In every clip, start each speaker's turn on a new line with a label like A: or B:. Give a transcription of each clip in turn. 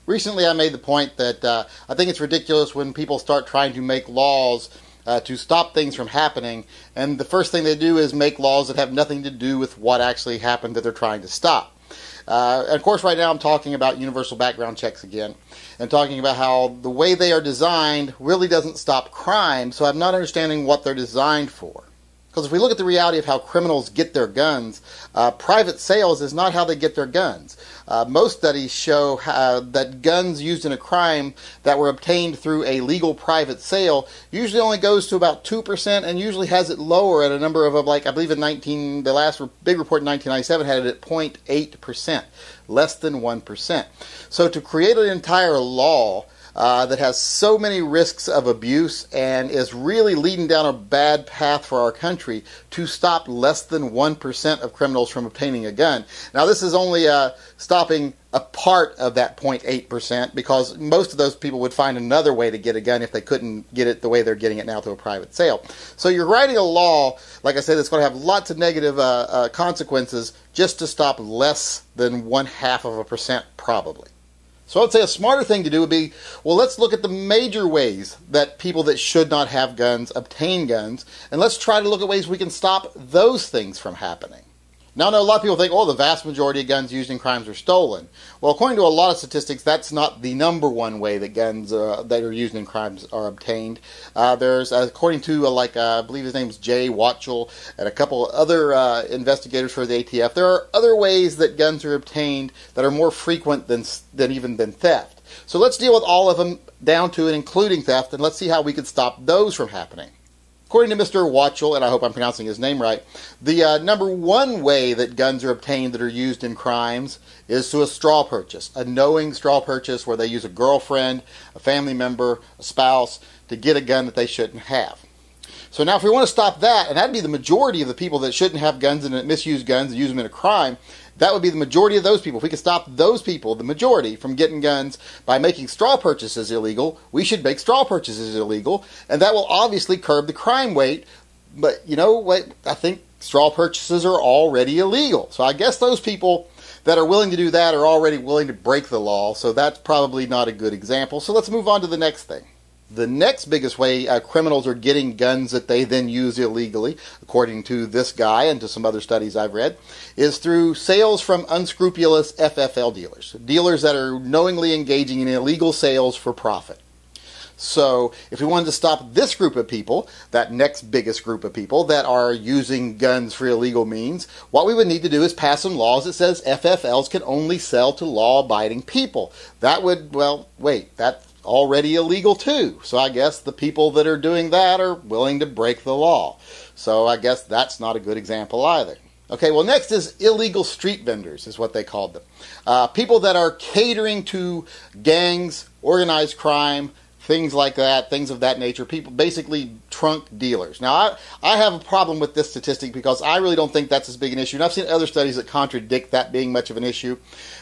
A: Recently I made the point that I think it's ridiculous when people start trying to make laws to stop things from happening, and the first thing they do is make laws that have nothing to do with what actually happened that they're trying to stop. And of course right now I'm talking about universal background checks again, and talking about how the way they are designed really doesn't stop crime, so I'm not understanding what they're designed for. Because if we look at the reality of how criminals get their guns, private sales is not how they get their guns. Most studies show that guns used in a crime that were obtained through a legal private sale usually only goes to about 2% and usually has it lower at a number of, like, I believe the last big report in 1997 had it at 0.8%, less than 1%. So to create an entire law that has so many risks of abuse and is really leading down a bad path for our country to stop less than 1% of criminals from obtaining a gun. Now this is only stopping a part of that 0.8%, because most of those people would find another way to get a gun if they couldn't get it the way they're getting it now through a private sale. So you're writing a law, like I said, that's going to have lots of negative consequences just to stop less than 0.5% probably. So I'd say a smarter thing to do would be, well, let's look at the major ways that people that should not have guns obtain guns, and let's try to look at ways we can stop those things from happening. Now, I know a lot of people think, oh, the vast majority of guns used in crimes are stolen. Well, according to a lot of statistics, that's not the number one way that guns that are used in crimes are obtained. There's, according to, I believe his name's Jay Watchell and a couple other investigators for the ATF, there are other ways that guns are obtained that are more frequent than theft. So let's deal with all of them down to and including theft, and let's see how we could stop those from happening. According to Mr. Watchell, and I hope I'm pronouncing his name right, the number one way that guns are obtained that are used in crimes is through a straw purchase, a knowing straw purchase where they use a girlfriend, a family member, a spouse to get a gun that they shouldn't have. So now if we want to stop that, and that'd be the majority of the people that shouldn't have guns and misuse guns and use them in a crime, that would be the majority of those people. If we could stop those people, the majority, from getting guns by making straw purchases illegal, we should make straw purchases illegal, and that will obviously curb the crime rate. But you know what? I think straw purchases are already illegal. So I guess those people that are willing to do that are already willing to break the law, so that's probably not a good example. So let's move on to the next thing. The next biggest way criminals are getting guns that they then use illegally, according to this guy and to some other studies I've read, is through sales from unscrupulous FFL dealers, dealers that are knowingly engaging in illegal sales for profit. So if we wanted to stop this group of people, that next biggest group of people that are using guns for illegal means, what we would need to do is pass some laws that says FFLs can only sell to law-abiding people. That would, well, wait, that's already illegal too. So I guess the people that are doing that are willing to break the law. So I guess that's not a good example either. Okay, well next is illegal street vendors, is what they called them. People that are catering to gangs, organized crime, things like that, things of that nature. People, basically trunk dealers. Now, I have a problem with this statistic because I really don't think that's as big an issue. And I've seen other studies that contradict that being much of an issue.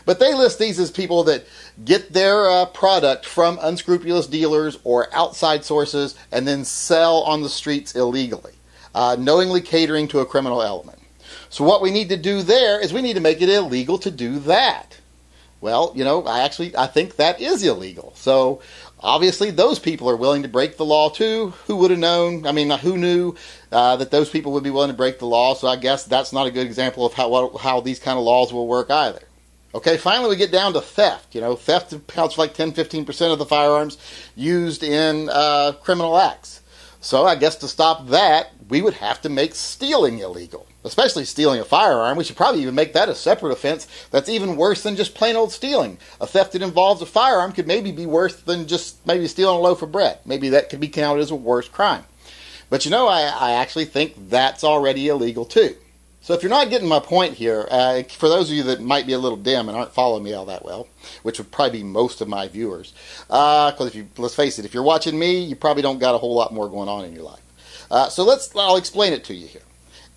A: But they list these as people that get their product from unscrupulous dealers or outside sources and then sell on the streets illegally, knowingly catering to a criminal element. So what we need to do there is we need to make it illegal to do that. Well, you know, I think that is illegal. So obviously those people are willing to break the law too. Who would have known? I mean, who knew that those people would be willing to break the law? So I guess that's not a good example of how these kind of laws will work either. Okay, finally we get down to theft. You know, theft accounts for like 10-15% of the firearms used in criminal acts. So I guess to stop that, we would have to make stealing illegal. Especially stealing a firearm. We should probably even make that a separate offense that's even worse than just plain old stealing. A theft that involves a firearm could maybe be worse than just maybe stealing a loaf of bread. Maybe that could be counted as a worse crime. But you know, I actually think that's already illegal too. So if you're not getting my point here, for those of you that might be a little dim and aren't following me all that well, which would probably be most of my viewers, because let's face it, if you're watching me, you probably don't got a whole lot more going on in your life. So I'll explain it to you here.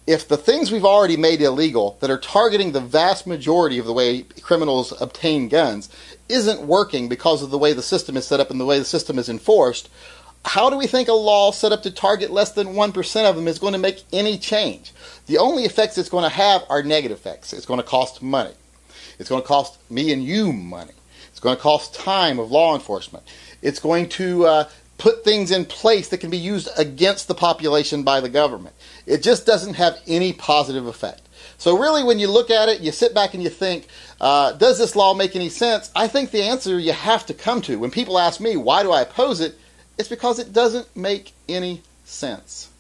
A: If the things we've already made illegal that are targeting the vast majority of the way criminals obtain guns isn't working because of the way the system is set up and the way the system is enforced, how do we think a law set up to target less than 1% of them is going to make any change? The only effects it's going to have are negative effects. It's going to cost money. It's going to cost me and you money. It's going to cost time of law enforcement. It's going to put things in place that can be used against the population by the government. It just doesn't have any positive effect. So really, when you look at it, you sit back and you think, does this law make any sense? I think the answer you have to come to, when people ask me, why do I oppose it? It's because it doesn't make any sense.